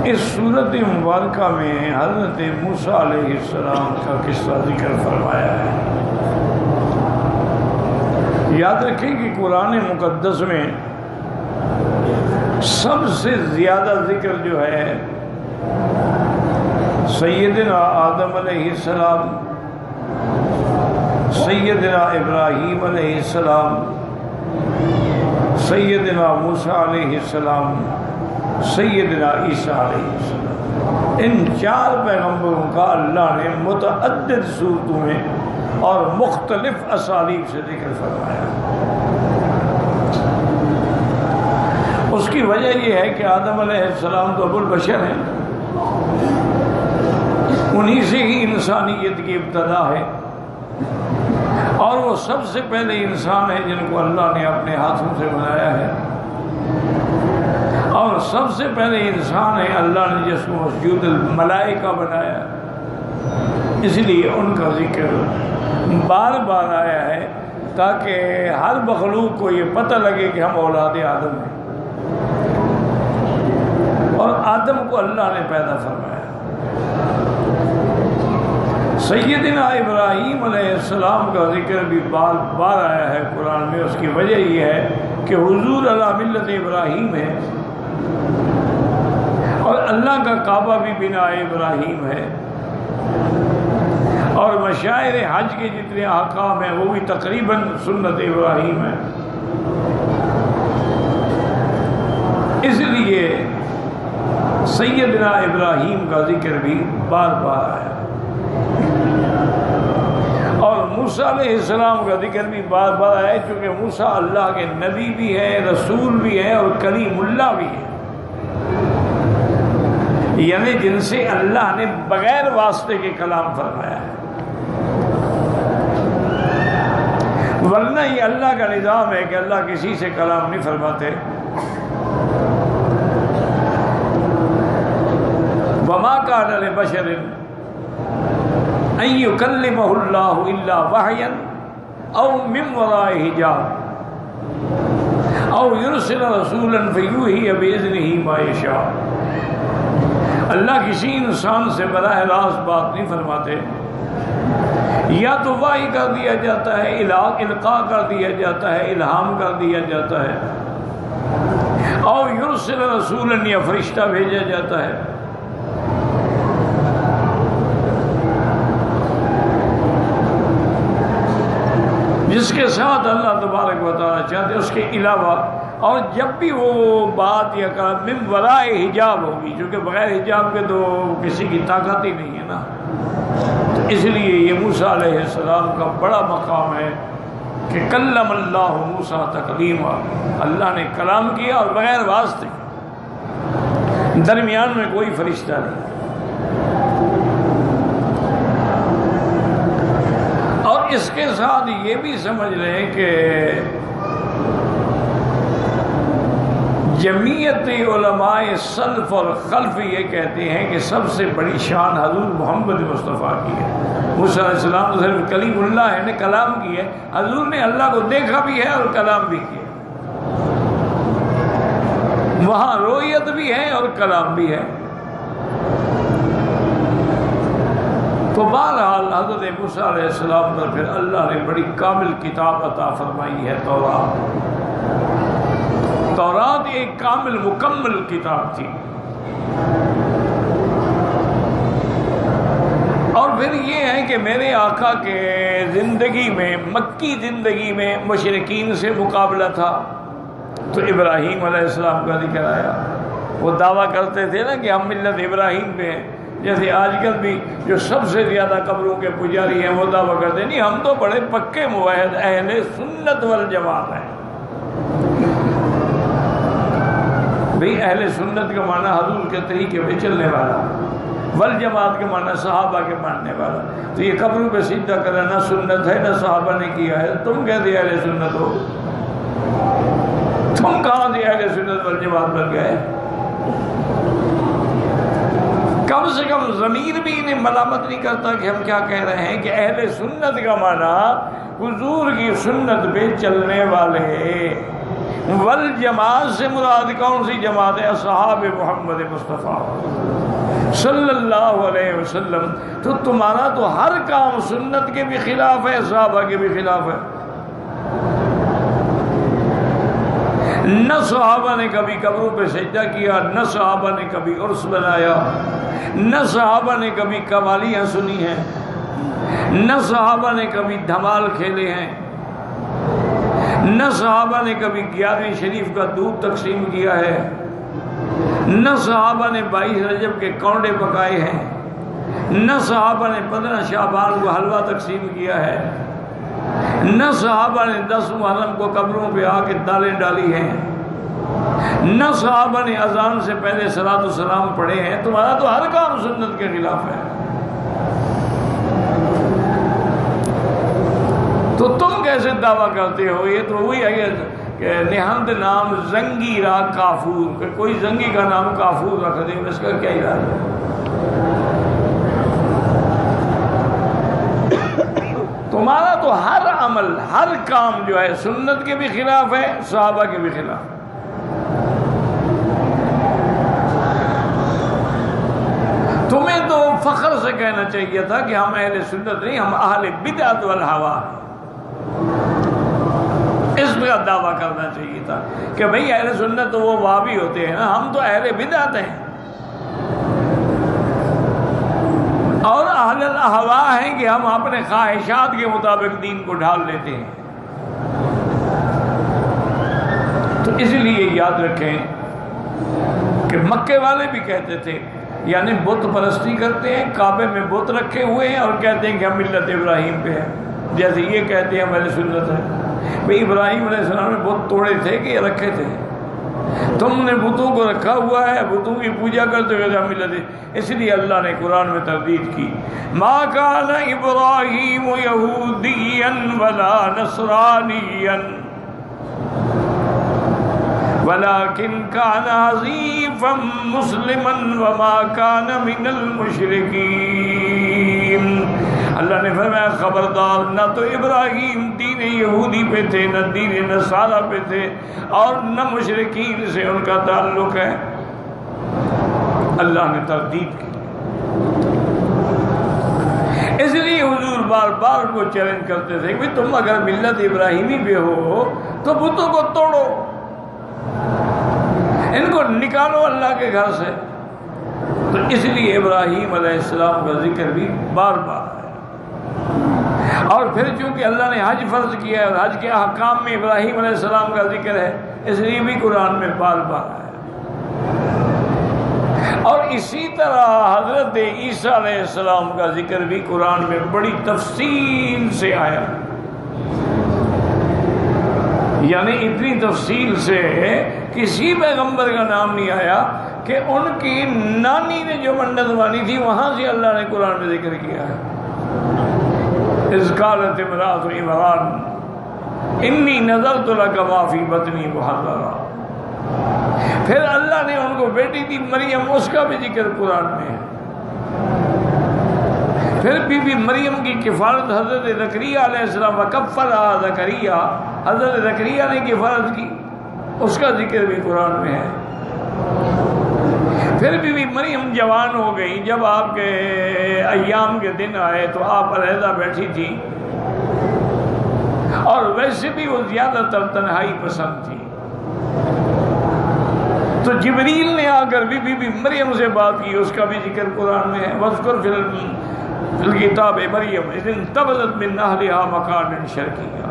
اس صورت مبارکہ میں حضرت موسیٰ علیہ السلام کا قصہ ذکر فرمایا ہے۔ یاد رکھیں کہ قرآن مقدس میں سب سے زیادہ ذکر جو ہے سیدنا آدم علیہ السلام، سیدنا ابراہیم علیہ السلام، سیدنا موسیٰ علیہ السلام، سیدنا عیسیٰ علیہ السلام، ان چار پیغمبروں کا اللہ نے متعدد صورتوں میں اور مختلف اسالیب سے ذکر فرمایا۔ اس کی وجہ یہ ہے کہ آدم علیہ السلام تو ابو البشر ہیں، انہی سے ہی انسانیت کی ابتدا ہے، اور وہ سب سے پہلے انسان ہیں جن کو اللہ نے اپنے ہاتھوں سے بنایا ہے، اور سب سے پہلے انسان ہے اللہ نے جس کو مسجود الملائکہ بنایا، اس لیے ان کا ذکر بار بار آیا ہے تاکہ ہر مخلوق کو یہ پتہ لگے کہ ہم اولاد آدم ہیں، اور آدم کو اللہ نے پیدا فرمایا۔ سیدنا ابراہیم علیہ السلام کا ذکر بھی بار بار آیا ہے قرآن میں۔ اس کی وجہ یہ ہے کہ حضور علی ملت ابراہیم ہے، اور اللہ کا کعبہ بھی بنا ابراہیم ہے، اور مشاعر حج کے جتنے احکام ہیں وہ بھی تقریباً سنت ابراہیم ہے۔ اس لیے سیدنا ابراہیم کا ذکر بھی بار بار آیا، اور موسیٰ علیہ السلام کا ذکر بھی بار بار آیا، چونکہ موسیٰ اللہ کے نبی بھی ہے، رسول بھی ہے، اور کلیم اللہ بھی ہے، یعنی جن سے اللہ نے بغیر واسطے کے کلام فرمایا ہے، ورنہ یہ اللہ کا نظام ہے کہ اللہ کسی سے کلام نہیں فرماتے۔ وَمَا كَانَ لِبَشَرٍ أَن يُكَلِّمَهُ اللَّهُ إِلَّا وَحْيًا أَوْ مِن وَرَاءِ حِجَابٍ أَوْ يُرْسِلَ رَسُولًا فَيُوحِيَ بِإِذْنِهِ مَا يَشَاءُ۔ اللہ کسی انسان سے براہ راست بات نہیں فرماتے، یا تو وحی کر دیا جاتا ہے، القاء کر دیا جاتا ہے، الہام کر دیا جاتا ہے، اور یرسل رسولا یا فرشتہ بھیجا جاتا ہے۔ جس کے ساتھ اللہ تبارک و تعالیٰ چاہتے اس کے علاوہ، اور جب بھی وہ بات یا کلام من ورائے حجاب ہوگی، چونکہ بغیر حجاب کے تو کسی کی طاقت ہی نہیں ہے نا، اس لیے یہ موسیٰ علیہ السلام کا بڑا مقام ہے کہ کلم اللہ موسیٰ تکلیما، اللہ نے کلام کیا اور بغیر واسطے، درمیان میں کوئی فرشتہ نہیں۔ اور اس کے ساتھ یہ بھی سمجھ لیں کہ جمعیت علماء سلف اور خلف یہ کہتے ہیں کہ سب سے بڑی شان حضور محمد مصطفیٰ کی ہے۔ موسیٰ علیہ السلام تو صرف کلیم اللہ ہے، نے کلام کی ہے، حضور نے اللہ کو دیکھا بھی ہے اور کلام بھی کیا، وہاں رؤیت بھی ہے اور کلام بھی ہے۔ تو بہرحال حضرت موسیٰ علیہ السلام پر پھر اللہ نے بڑی کامل کتاب عطا فرمائی ہے، تورات ایک کامل مکمل کتاب تھی۔ اور پھر یہ ہے کہ میرے آقا کے زندگی میں، مکی زندگی میں مشرکین سے مقابلہ تھا، تو ابراہیم علیہ السلام کا ذکر آیا۔ وہ دعویٰ کرتے تھے نا کہ ہم ملت ابراہیم پہ ہیں، جیسے آج کل بھی جو سب سے زیادہ قبروں کے پجاری ہیں وہ دعویٰ کرتے ہیں نہیں ہم تو بڑے پکے موحد اہل سنت والجماعت ہیں۔ بھئی اہل سنت کا معنی حضور کے طریقے پہ چلنے والا، والجماعت کے معنی صحابہ کے ماننے والا۔ تو یہ قبروں پہ سجدہ کرنا نہ سنت ہے نہ صحابہ نے کیا ہے، تم کہتے اہل سنت ہو؟ تم کہاں سے اہل سنت والجماعت بن گئے؟ کم سے کم ضمیر بھی انہیں ملامت نہیں کرتا کہ ہم کیا کہہ رہے ہیں کہ اہل سنت کا معنی حضور کی سنت پہ چلنے والے، والجماعت سے مراد کون سی جماعت ہے؟ اصحاب محمد مصطفیٰ صلی اللہ علیہ وسلم. تو تمہارا تو ہر کام سنت کے بھی خلاف ہے، صحابہ کے بھی خلاف ہے. نہ صحابہ نے کبھی قبروں پہ سجدہ کیا، نہ صحابہ نے کبھی عرس بنایا، نہ صحابہ نے کبھی قوالیاں سنی ہیں، نہ صحابہ نے کبھی دھمال کھیلے ہیں، نہ صحابہ نے کبھی 11ویں شریف کا دودھ تقسیم کیا ہے، نہ صحابہ نے 22 رجب کے کونڈے پکائے ہیں، نہ صحابہ نے 15 شعبان کو حلوہ تقسیم کیا ہے، نہ صحابہ نے 10 محرم کو قبروں پہ آ کے دالیں ڈالی ہیں، نہ صحابہ نے اذان سے پہلے صلاۃ والسلام پڑھے ہیں. تمہارا تو ہر کام سنت کے خلاف ہے. تو تم کیسے دعویٰ کرتے ہو؟ یہ تو وہی ہے کہ نہند نام زنگی را کافور، کہ کوئی زنگی کا نام کافور رکھ دے، اس کا کیا علاج ہے؟ تمہارا تو ہر عمل، ہر کام جو ہے سنت کے بھی خلاف ہے، صحابہ کے بھی خلاف ہے. تمہیں تو فخر سے کہنا چاہیے تھا کہ ہم اہل سنت نہیں، ہم اہل بدعت والہوا ہیں. اس کا دعویٰ کرنا چاہیے تھا کہ بھئی اہل سنت تو وہ وہابی ہوتے ہیں نا، ہم تو اہل بدعت ہیں اور اہل الاہوا ہیں کہ ہم اپنے خواہشات کے مطابق دین کو ڈھال لیتے ہیں. تو اس لیے یاد رکھیں کہ مکے والے بھی کہتے تھے، یعنی بت پرستی کرتے ہیں، کعبے میں بت رکھے ہوئے ہیں اور کہتے ہیں کہ ہم ملت ابراہیم پہ ہیں. جیسے یہ کہتے ہیں ہم اہل سنت ہیں. بھئی ابراہیم علیہ السلام نے بت توڑے تھے کہ رکھے تھے؟ تم نے بتوں کو رکھا ہوا ہے، بتوں کی پوجا کرتے ہوئے ہم ملت. اس لیے اللہ نے قرآن میں تردید کی، ما کان ابراہیم یہودیا ولا نصرانیا ولكن كان حنيفا مسلما وما كان من المشركين. اللہ نے فرمایا خبردار، نہ تو ابراہیم دین یہودی پہ تھے، نہ دین نصارہ پہ تھے، اور نہ مشرکین سے ان کا تعلق ہے. اللہ نے تردید کی. اس لیے حضور بار بار کو چیلنج کرتے تھے کہ تم اگر ملت ابراہیمی پہ ہو تو بتوں کو توڑو، ان کو نکالو اللہ کے گھر سے. تو اس لیے ابراہیم علیہ السلام کا ذکر بھی بار بار ہے. اور پھر چونکہ اللہ نے حج فرض کیا ہے اور حج کے احکام میں ابراہیم علیہ السلام کا ذکر ہے، اس لیے بھی قرآن میں بار بار ہے. اور اسی طرح حضرت عیسیٰ علیہ السلام کا ذکر بھی قرآن میں بڑی تفصیل سے آیا، یعنی اتنی تفصیل سے کسی پیغمبر کا نام نہیں آیا کہ ان کی نانی نے جو منت مانی تھی وہاں سے اللہ نے قرآن میں ذکر کیا ہے. اذ قالت امرأۃ عمران انی نذرت لک ما فی بطنی محررا. پھر اللہ نے ان کو بیٹی دی مریم، اس کا بھی ذکر قرآن میں ہے. پھر بی بی مریم کی کفالت حضرت زکریا علیہ السلام وکفلھا زکریا، حضرت زکریا نے کفالت کی، اس کا ذکر بھی قرآن میں ہے. پھر بی بی مریم جوان ہو گئی، جب آپ کے ایام کے دن آئے تو آپ علیحدہ بیٹھی تھی، اور ویسے بھی وہ زیادہ تر تنہائی پسند تھی. تو جبریل نے آ کر بی بی مریم سے بات کی، اس کا بھی ذکر قرآن میں ہے. وَاذْكُرْ فِي الْكِتَابِ مَرْيَمَ إِذِ انتَبَذَتْ مِنْ أَهْلِهَا مَكَانًا شَرْقِيًّا.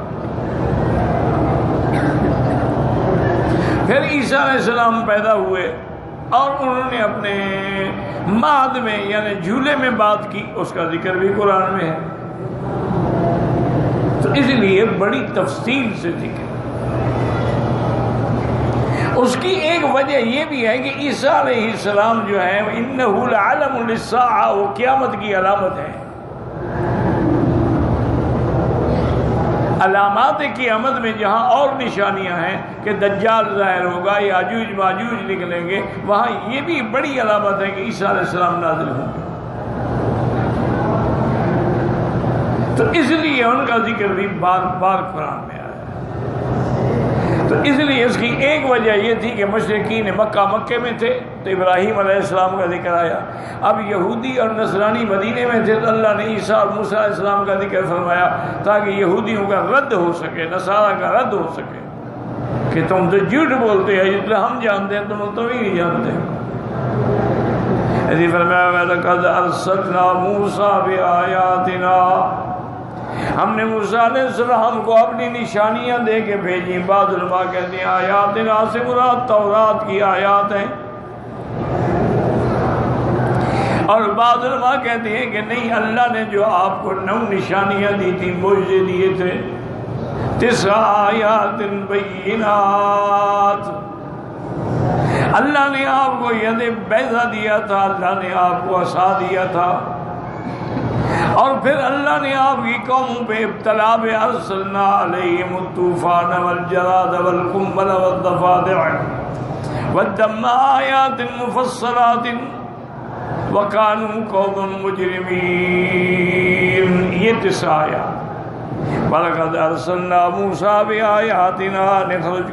پھر عیسیٰ علیہ السلام پیدا ہوئے اور انہوں نے اپنے مہد میں یعنی جھولے میں بات کی، اس کا ذکر بھی قرآن میں ہے. تو اس لیے بڑی تفصیل سے ذکر. اس کی ایک وجہ یہ بھی ہے کہ عیسیٰ علیہ السلام جو ہے انہ لعلم للساعہ، وہ قیامت کی علامت ہے. علامات قیامت میں جہاں اور نشانیاں ہیں کہ دجال ظاہر ہوگا، یاجوج ماجوج نکلیں گے، وہاں یہ بھی بڑی علامت ہے کہ عیسیٰ علیہ السلام نازل ہوں گے. تو اس لیے ان کا ذکر بھی بار بار قرآن میں آیا. تو اس لیے اس کی ایک وجہ یہ تھی کہ مشرکین مکے میں تھے تو ابراہیم علیہ السلام کا ذکر آیا، اب یہودی اور نصرانی مدینے میں تھے تو اللہ نے عیسیٰ اور موسیٰ علیہ السلام کا ذکر فرمایا تاکہ یہودیوں کا رد ہو سکے، نصارہ کا رد ہو سکے کہ تم تو جھوٹ بولتے ہیں، جتنا ہم جانتے ہیں تم تو نہیں جانتے۔ ایسی فرمایا وَلَقَدْ أَرْسَلْنَا مُوسَىٰ بِآيَاتِنَا، ہم نے موسیٰ علیہ السلام کو اپنی نشانیاں دے کے بھیجی۔ بعض علماء کہتے ہیں آیاتنا سے مراد تورات کی آیات ہیں، اور بعض علماء کہتے ہیں کہ نہیں، اللہ نے جو آپ کو 9 نشانیاں دی تھی، معجزے دیے تھے، 9 آیات بینات، اللہ نے آپ کو ید بیضا دیا تھا، اللہ نے آپ کو عصا دیا تھا، اور پھر اللہ نے آپ کی قوم پہ ابتلا میں ارسلنا علیہم الطوفان والجراد والقمل والضفادع والدم آیات مفصلات وکانوا قوما مجرمین، یہ 9 آیات۔ وَلَقَدْ أَرْسَلْنَا مُوسَىٰ بِآيَاتِنَا نخرج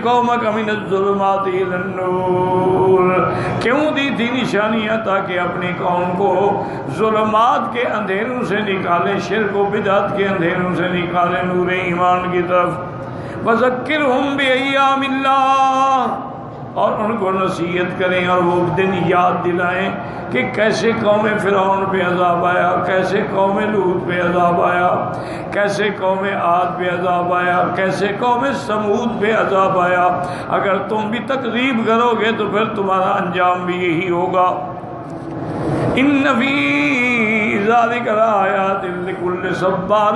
قومك من الظلمات إلى النور، کیوں دی تھی نشانیاں؟ تاکہ اپنی قوم کو ظلمات کے اندھیروں سے نکالیں، شرک و بدعت کے اندھیروں سے نکالیں، نور ایمان کی طرف۔ وَذَكِّرْهُمْ بِأَيَّامِ اللَّهِ، اور ان کو نصیحت کریں اور وہ دن یاد دلائیں کہ کیسے قوم فرعون پہ عذاب آیا، کیسے قوم لوط پہ عذاب آیا، کیسے قوم عاد پہ عذاب آیا، کیسے قوم سمود پہ عذاب آیا۔ اگر تم بھی تکذیب کرو گے تو پھر تمہارا انجام بھی یہی ہوگا۔ ان فی ذلک لآیات لکل صبار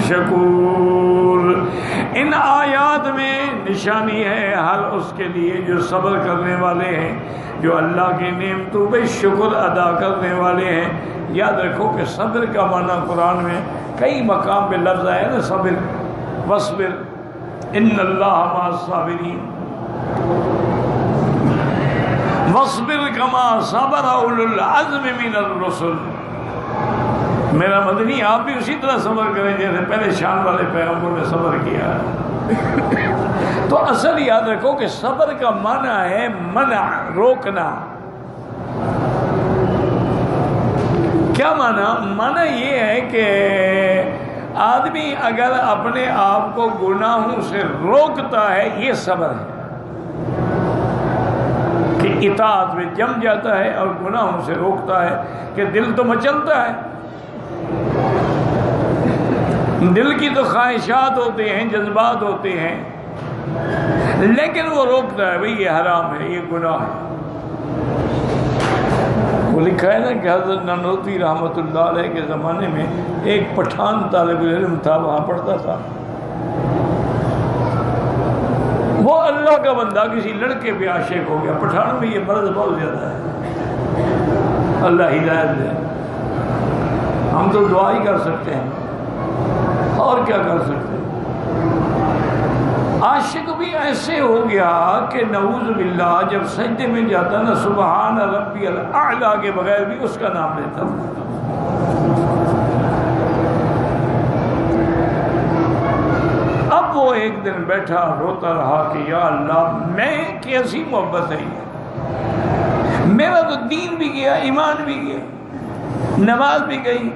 شکور، ان آیات میں نشانی ہے ہر اس کے لیے جو صبر کرنے والے ہیں، جو اللہ کی نعمتوں پہ شکر ادا کرنے والے ہیں۔ یاد رکھو کہ صبر کا معنی قرآن میں کئی مقام پہ لفظ آیا نا، صبر، وصبر ان اللہ مع الصابرین، وصبر کما صبر اولو العزم من الرسل۔ میرا مدنی آپ بھی اسی طرح صبر کریں جیسے پہلے شان والے پیغمبروں نے صبر کیا ہے۔ تو اصل یاد رکھو کہ صبر کا معنی ہے منع، روکنا۔ کیا معنی؟ معنی یہ ہے کہ آدمی اگر اپنے آپ کو گناہوں سے روکتا ہے، یہ صبر ہے، کہ اطاعت میں جم جاتا ہے اور گناہوں سے روکتا ہے، کہ دل تو مچلتا ہے، دل کی تو خواہشات ہوتے ہیں، جذبات ہوتے ہیں، لیکن وہ روکتا ہے، بھئی یہ حرام ہے، یہ گناہ ہے۔ وہ لکھا ہے نا کہ حضرت نانوتوی رحمۃ اللہ علیہ کے زمانے میں ایک پٹھان طالب علم تھا، وہاں پڑھتا تھا، وہ اللہ کا بندہ کسی لڑکے پہ عاشق ہو گیا۔ پٹھانوں میں یہ مرض بہت زیادہ ہے، اللہ ہدایت دے۔ ہم تو دعا ہی کر سکتے ہیں، اور کیا کر سکتے ہیں۔ عاشق بھی ایسے ہو گیا کہ نعوذ باللہ جب سجدے میں جاتا نا، سبحان ربی الاعلیٰ کے بغیر بھی اس کا نام لیتا۔ اب وہ ایک دن بیٹھا روتا رہا کہ یا اللہ، میں کیسی محبت ہے یہ، میرا تو دین بھی گیا، ایمان بھی گیا، نماز بھی گئی،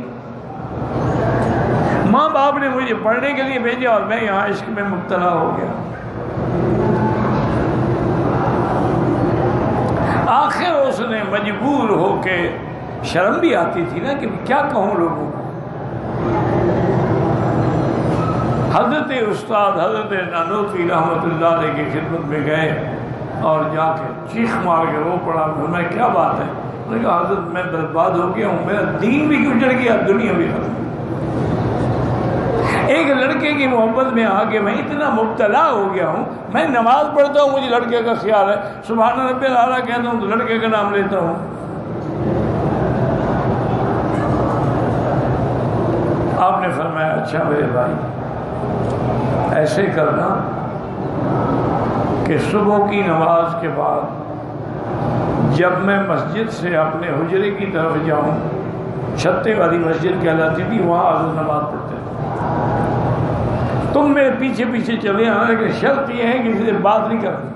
ماں باپ نے مجھے پڑھنے کے لیے بھیجا اور میں یہاں عشق میں مبتلا ہو گیا۔ آخر اس نے مجبور ہو کے، شرم بھی آتی تھی نا کہ کیا کہوں لوگوں کو، حضرت استاد حضرت نانوتوی رحمۃ اللہ علیہ کی خدمت میں گئے اور جا کے چیخ مار کے رو پڑا۔ میں کیا بات ہے؟ انہوں نے کہا حضرت میں برباد ہو گیا ہوں، میرا دین بھی گزر گیا، دنیا بھی ختم۔ ایک لڑکے کی محبت میں آ کے میں اتنا مبتلا ہو گیا ہوں، میں نماز پڑھتا ہوں مجھے لڑکے کا خیال ہے، سبحان ربی الاعلیٰ کہتا ہوں تو لڑکے کا نام لیتا ہوں۔ آپ نے فرمایا اچھا میرے بھائی، ایسے کرنا کہ صبح کی نماز کے بعد جب میں مسجد سے اپنے حجرے کی طرف جاؤں، چھتے والی مسجد کہلاتی تھی، وہاں حضرت نماز پڑھتے تھے، تم میرے پیچھے پیچھے چلے آنا، لیکن شرط یہ ہے کہ کسی سے بات نہیں کرنی،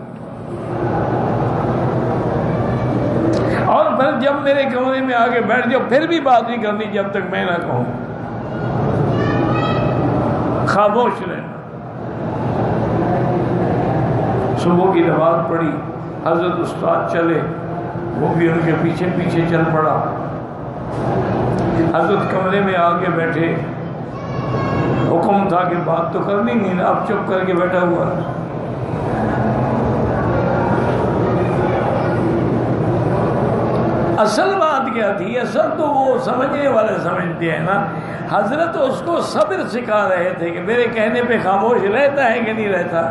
اور پھر جب میرے کمرے میں آگے بیٹھ جاؤ پھر بھی بات نہیں کرنی جب تک میں نہ کہوں، خاموش رہنا۔ صبح کی نماز پڑھی، حضرت استاد چلے، وہ بھی ان کے پیچھے پیچھے چل پڑا۔ حضرت کمرے میں آگے بیٹھے، حکم تھا کہ بات تو کرنی نہیں، اب چپ کر کے بیٹھا ہوا۔ اصل بات کیا تھی؟ اصل تو وہ سمجھنے والے سمجھتے ہیں نا، حضرت اس کو صبر سکھا رہے تھے کہ میرے کہنے پہ خاموش رہتا ہے کہ نہیں رہتا۔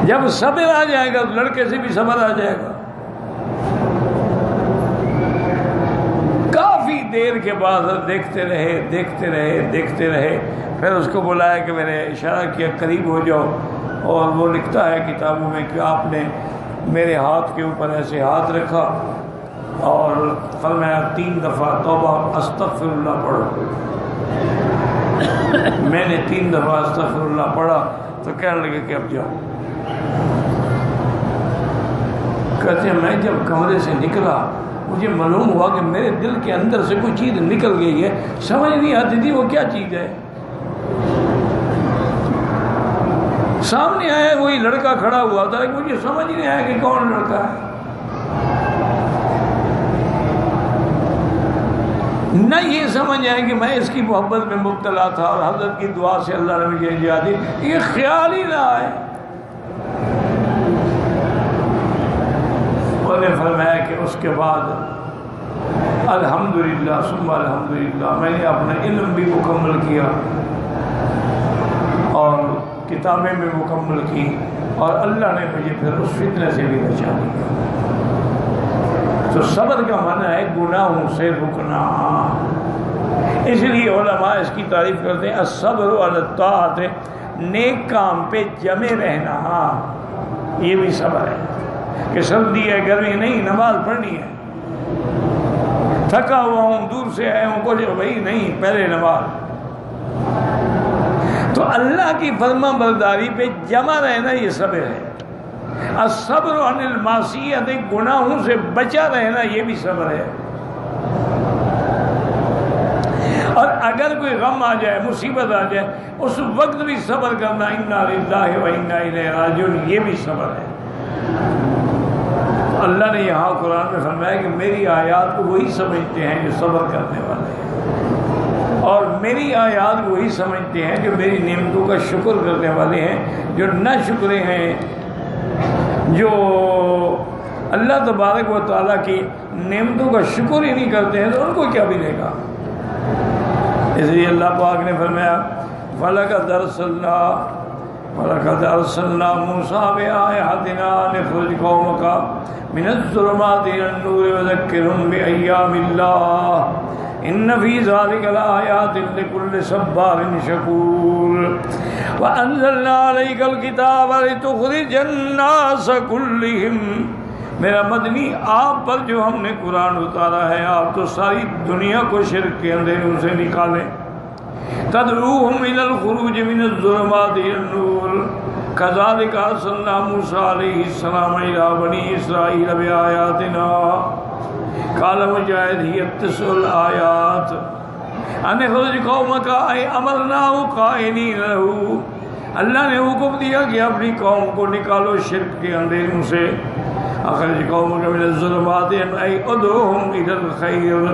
جب صبر آ جائے گا تو لڑکے سے بھی صبر آ جائے گا۔ کافی دیر کے بعد دیکھتے رہے، پھر اس کو بلایا کہ میں نے اشارہ کیا قریب ہو جاؤ، اور وہ لکھتا ہے کتابوں میں کہ آپ نے میرے ہاتھ کے اوپر ایسے ہاتھ رکھا اور فرمایا 3 دفعہ توبہ استغفر اللہ پڑھو۔ میں نے 3 دفعہ استغفر اللہ پڑھا تو کہنے لگے کہ اب جاؤ۔ کہتے ہیں میں جب کمرے سے نکلا مجھے معلوم ہوا کہ میرے دل کے اندر سے کوئی چیز نکل گئی ہے، سمجھ نہیں آتی تھی وہ کیا چیز ہے۔ سامنے آیا وہی لڑکا کھڑا ہوا تھا، مجھے سمجھ نہیں آیا کہ کون لڑکا ہے، نہ یہ سمجھ آیا کہ میں اس کی محبت میں مبتلا تھا اور حضرت کی دعا سے اللہ نے مجھے نجات دی، یہ خیال ہی نہ آئے۔ انہوں نے فرمایا کہ اس کے بعد الحمدللہ ثم الحمدللہ میں نے اپنا علم بھی مکمل کیا اور کتابیں بھی مکمل کی، اور اللہ نے مجھے پھر اس فتنہ سے بھی بچا دیا۔ تو صبر کا معنی ہے گناہوں سے رکنا، اس لیے علماء اس کی تعریف کرتے ہیں الصبر علی الطاعت، نیک کام پہ جمے رہنا، یہ بھی صبر ہے کہ سردی ہے گرمی نہیں نماز پڑھنی ہے، تھکا ہوا ہوں دور سے آیا ہوں کچھ بھائی نہیں پہلے نماز۔ تو اللہ کی فرما برداری پہ جمع رہنا یہ صبر ہے۔ الصبر عن المعصیت، گناہوں سے بچا رہنا یہ بھی صبر ہے۔ اور اگر کوئی غم آ جائے مصیبت آ جائے اس وقت بھی صبر کرنا، انا للہ و انا الیہ راجعون، یہ بھی صبر ہے۔ اللہ نے یہاں قرآن میں فرمایا کہ میری آیات کو وہی سمجھتے ہیں جو صبر کرنے والے ہیں، اور میری آیات وہی سمجھتے ہیں جو میری نعمتوں کا شکر کرنے والے ہیں۔ جو نہ شکرے ہیں، جو اللہ تبارک و تعالیٰ کی نعمتوں کا شکر ہی نہیں کرتے ہیں تو ان کو کیا ملے گا۔ اس لیے اللہ پاک نے فرمایا وَلَقَدْ أَرْسَلْنَا مُوسَىٰ بِآيَاتِنَا لِيُخْرِجَ قَوْمَكَ مِنَ الظُّلُمَاتِ إِلَى النُّورِ وَيُذَكِّرَهُم بِأَيَّامِ اللَّهِ إِنَّ فِي ذَلِكَ لَآيَاتٍ لِكُلِّ صَبَّارٍ شَكُورٍ وَأَنزَلْنَا عَلَيْكَ الْكِتَابَ لِتُخْرِجَ النَّاسَ كُلِّهِمْ، میرا مدنی آپ پر جو ہم نے قرآن اتارا ہے آپ تو ساری دنیا کو شرک کے اندھیروں سے نکالیں۔ تدعوهم إلى الخروج من الظلمات إلى النور كذلك أرسلنا موسى عليه السلام إلى بني إسرائيل بآياتنا قال مجاهد هي 9 الآيات أن اخرج قومك أي أمرناه قائلين له، اللہ نے حکم دیا کہ اپنی قوم کو نکالو شرک کے اندھیروں سے۔ اخرج قومک من الظلمات ای ادعوہم الی الخیر،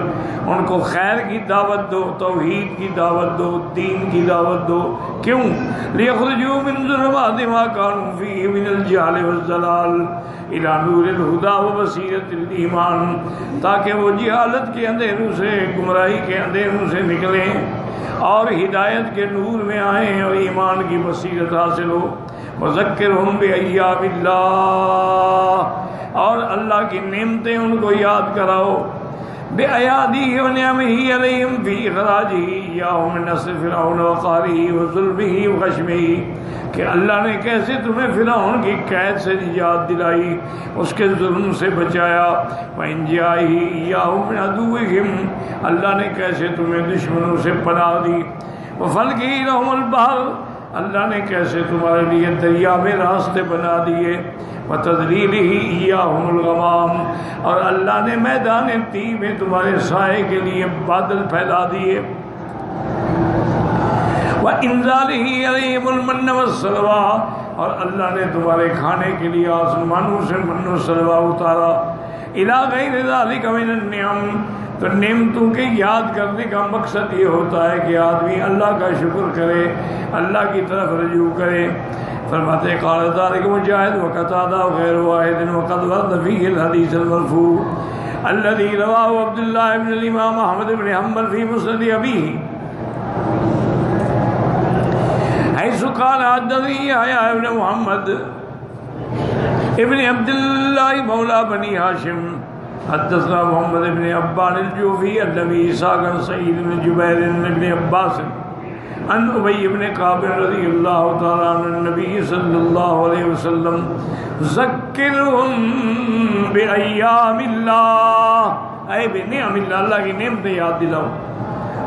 ان کو خیر کی دعوت دو، توحید کی دعوت دو، دین کی دعوت دو۔ کیوں؟ لیخرجوا من ظلمات ما كانوا فیہ من الجہل والضلال الی نور الہدی وبصیرۃ الایمان، تاکہ وہ جہالت کے اندھیروں سے، گمراہی کے اندھیروں سے نکلیں اور ہدایت کے نور میں آئیں اور ایمان کی بصیرت حاصل ہو۔ وذکرہم بایام اللہ، اور اللہ کی نعمتیں ان کو یاد کراؤ۔ بِآیاتِهِ وَنِعَمِهِ عَلَيْهِمْ فِي إِخْرَاجِهِ إِيَّاهُمْ مِنْ أَسْرِ فِرْعَوْنَ وَقَهْرِهِ وَظُلْمِهِ وَغَشْمِهِ، کہ اللہ نے کیسے تمہیں فرعون کی قید سے نجات دلائی، اس کے ظلم سے بچایا۔ وَإِنْ جَاءَهِ إِيَّاهُمْ مِنْ عَدُوِّهِمْ، اللہ نے کیسے تمہیں دشمنوں سے پناہ دی۔ وفلکی لہم البحر، اللہ نے کیسے تمہارے لیے دریا میں راستے بنا دیے، وتذلیلہ ایاہم الغمام، اور اللہ نے میدان تیہ میں تمہارے سائے کے لیے بادل پھیلا دیے، وانزالہ علیہم المن والسلویٰ، اور اللہ نے تمہارے کھانے کے لیے آسمانوں سے من و سلویٰ اتارا، الی غیر ذلک من النعم، تو نعمتوں کے یاد کرنے کا مقصد یہ ہوتا ہے کہ آدمی اللہ کا شکر کرے، اللہ کی طرف رجوع کرے۔ فرماتے قال ذلك مجاہد وقتادہ وغیر واحد وقد ورد فيه الحديث المرفوع الذي رواه عبد الله بن الامام احمد بن حنبل في مسند ابيه حيث قال حدثني يحيى بن محمد ابن عبد الله مولى بني هاشم حدثنا محمد بن عبان الجوفي عن ابي اسحاق عن سعيد بن جبير عن ابن عباس عن ابي بن كعب رضي الله تعالى عن النبي صلى الله عليه وسلم ذكرهم بأيام الله، اے بنعم اللہ، اللہ کی نعمتیں یاد دلاؤ۔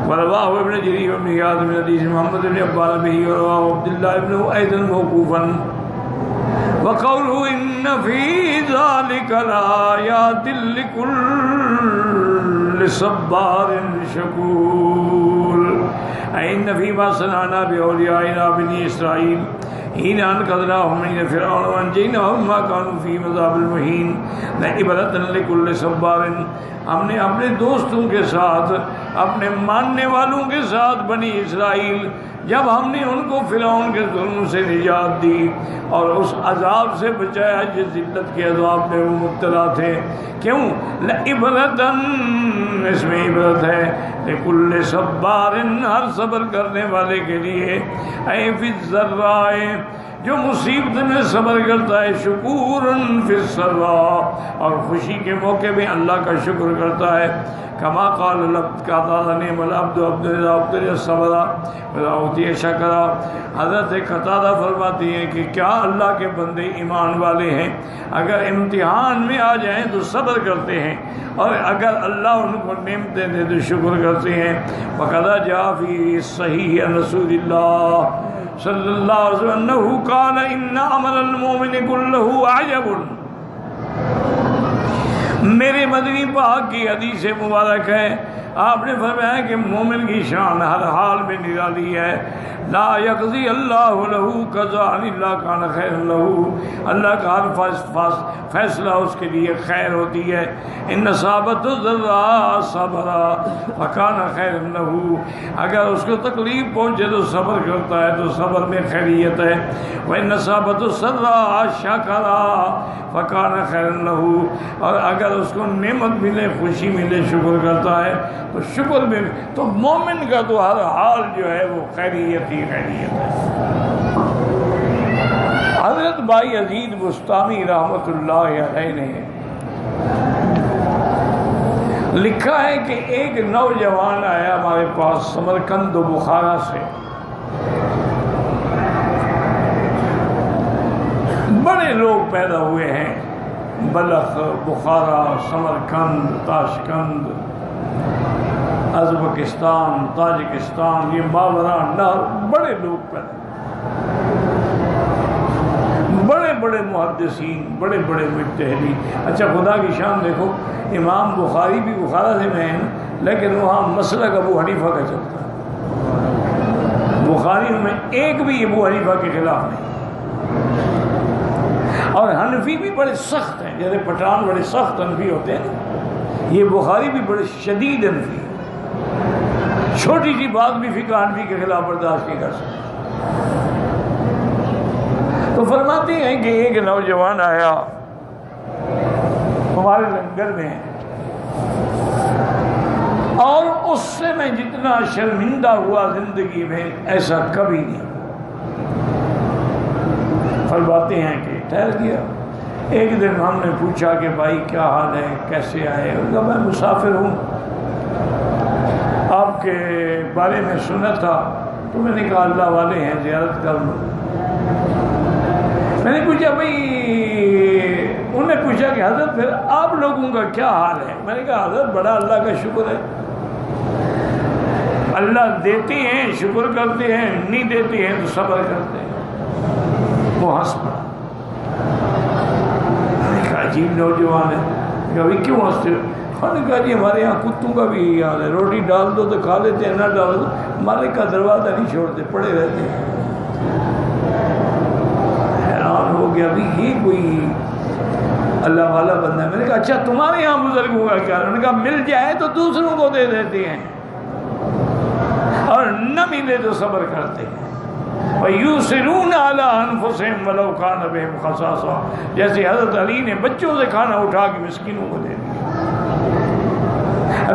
ورواه ابن جرير بن زياد من حديث محمد بن عبان به، ورواه عبد الله بن أيضا موقوفا، وقوله إن في ذلك لآيات لكل صبار شكور، أي إن فيما صنعنا بأوليائنا بني إسرائيل حين أنقذناهم من فرعون وأنجيناهم ما كانوا في مذاب المهين لعبرة لكل صبار، ہم نے اپنے دوستوں کے ساتھ، اپنے ماننے والوں کے ساتھ بنی اسرائیل، جب ہم نے ان کو فرعون کے ظلم سے نجات دی اور اس عذاب سے بچایا جس ذلت کے عذاب میں وہ مبتلا تھے، کیوں؟ لعبرتن، اس میں عبرت ہے، لکل صبار، ہر صبر کرنے والے کے لیے، اے فی الضراء، جو مصیبت میں صبر کرتا ہے، شکورن فی السراء، اور خوشی کے موقع میں اللہ کا شکر کرتا ہے، کما قال قتادہ نعم العبد عبد اذا ابتلي الصبر واذا اوتي شکر، حضرت قتادہ فرماتی ہیں کہ کیا اللہ کے بندے ایمان والے ہیں، اگر امتحان میں آ جائیں تو صبر کرتے ہیں، اور اگر اللہ ان کو نعمتیں دے تو شکر کرتے ہیں۔ وقد جاء فی صحیح رسول اللہ صلی اللہ علیہ وسلم انہ قال ان عمل المؤمن كله عجب، میرے مدنی پاک کی حدیث مبارک ہے، آپ نے فرمایا کہ مومن کی شان ہر حال میں نرالی ہے، لا یقضی اللہ له قضاء الا کان خیر له، اللہ کا ہر فیصلہ اس کے لیے خیر ہوتی ہے، ان اصابت الضراء صبر فکان خیر له، اگر اس کو تکلیف پہنچے تو صبر کرتا ہے تو صبر میں خیریت ہے، وان اصابت السراء شکر فکان خیر له، اور اگر اس کو نعمت ملے، خوشی ملے، شکر کرتا ہے تو شکر میں، تو مومن کا تو ہر حال جو ہے وہ خیریت ہی خیریت ہے۔ حضرت بھائی عزیز بستامی رحمۃ اللہ علیہ نے لکھا ہے کہ ایک نوجوان آیا ہمارے پاس سمرقند و بخارا سے، بڑے لوگ پیدا ہوئے ہیں، بلخ، بخارا، سمرقند، تاشقند، ازبکستان، تاجکستان، یہ ماورا نہر، بڑے لوگ پیدا، بڑے بڑے محدثین، بڑے بڑے مجتہدین۔ اچھا خدا کی شان دیکھو، امام بخاری بھی بخارا سے میں ہیں، لیکن وہاں مسلک ابو حنیفہ کا چلتا ہے، بخاری میں ایک بھی ابو حنیفہ کے خلاف نہیں، اور حنفی بھی بڑے سخت ہیں، جیسے پٹھان بڑے سخت حنفی ہوتے ہیں، یہ بخاری بھی بڑے شدید حنفی، چھوٹی سی بات بھی فقہ حنفی کے خلاف برداشت نہیں کر سکتے۔ تو فرماتے ہیں کہ ایک نوجوان آیا ہمارے لنگر میں، اور اس سے میں جتنا شرمندہ ہوا زندگی میں ایسا کبھی نہیں۔ فرماتے ہیں کہ ٹھہر گیا، ایک دن ہم نے پوچھا کہ بھائی کیا حال ہے، کیسے آئے؟ انہوں نے کہا میں مسافر ہوں، آپ کے بارے میں سنا تھا تو میں نے کہا اللہ والے ہیں زیارت کر لو۔ میں نے پوچھا بھائی، انہوں نے پوچھا کہ حضرت پھر آپ لوگوں کا کیا حال ہے؟ میں نے کہا حضرت بڑا اللہ کا شکر ہے، اللہ دیتے ہیں شکر کرتے ہیں، نہیں دیتے ہیں تو صبر کرتے ہیں۔ وہ ہنس پڑا، ایک عجیب نوجوان ہے، کبھی کیوں ہنستے ہو؟ انہوں نے کہا جی ہمارے یہاں کتوں کا بھی یہی حال ہے، روٹی ڈال دو تو کھا لیتے ہیں، نہ ڈالو تو مالک کا دروازہ نہیں چھوڑتے، پڑے رہتے ہیں۔ حیران ہو گیا بھی یہ کوئی اللہ والا بندہ ہے۔ میں نے کہا اچھا تمہارے یہاں بزرگوں کا کیا؟ انہوں نے کہا مل جائے تو دوسروں کو دے دیتے ہیں اور نہ ملے تو صبر کرتے ہیں۔ وَيُؤْثِرُونَ عَلَىٰ أَنفُسِهِمْ وَلَوْ كَانَ بِهِمْ خَصَاصَةٌ، جیسے حضرت علی نے بچوں سے کھانا اٹھا کے مسکینوں کو دے دیا،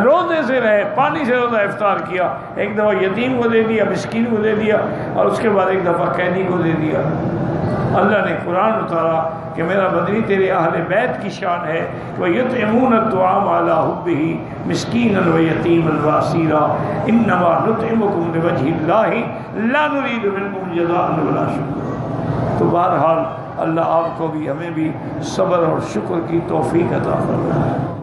روزے سے رہے، پانی سے روزہ افطار کیا، ایک دفعہ یتیم کو دے دیا، مسکین کو دے دیا، اور اس کے بعد ایک دفعہ قیدی کو دے دیا۔ اللہ نے قرآن اتارا کہ میرا بدنی تیرے اہل بیت کی شان ہے کہ یطعمون الطعام علی حبہ مسکینا ویتیما واسیرا انما نطعمکم لوجہ اللہ لا نرید منکم جزاء ولا شکورا۔ تو بہرحال اللہ آپ کو بھی ہمیں بھی صبر اور شکر کی توفیق عطا فرمائے۔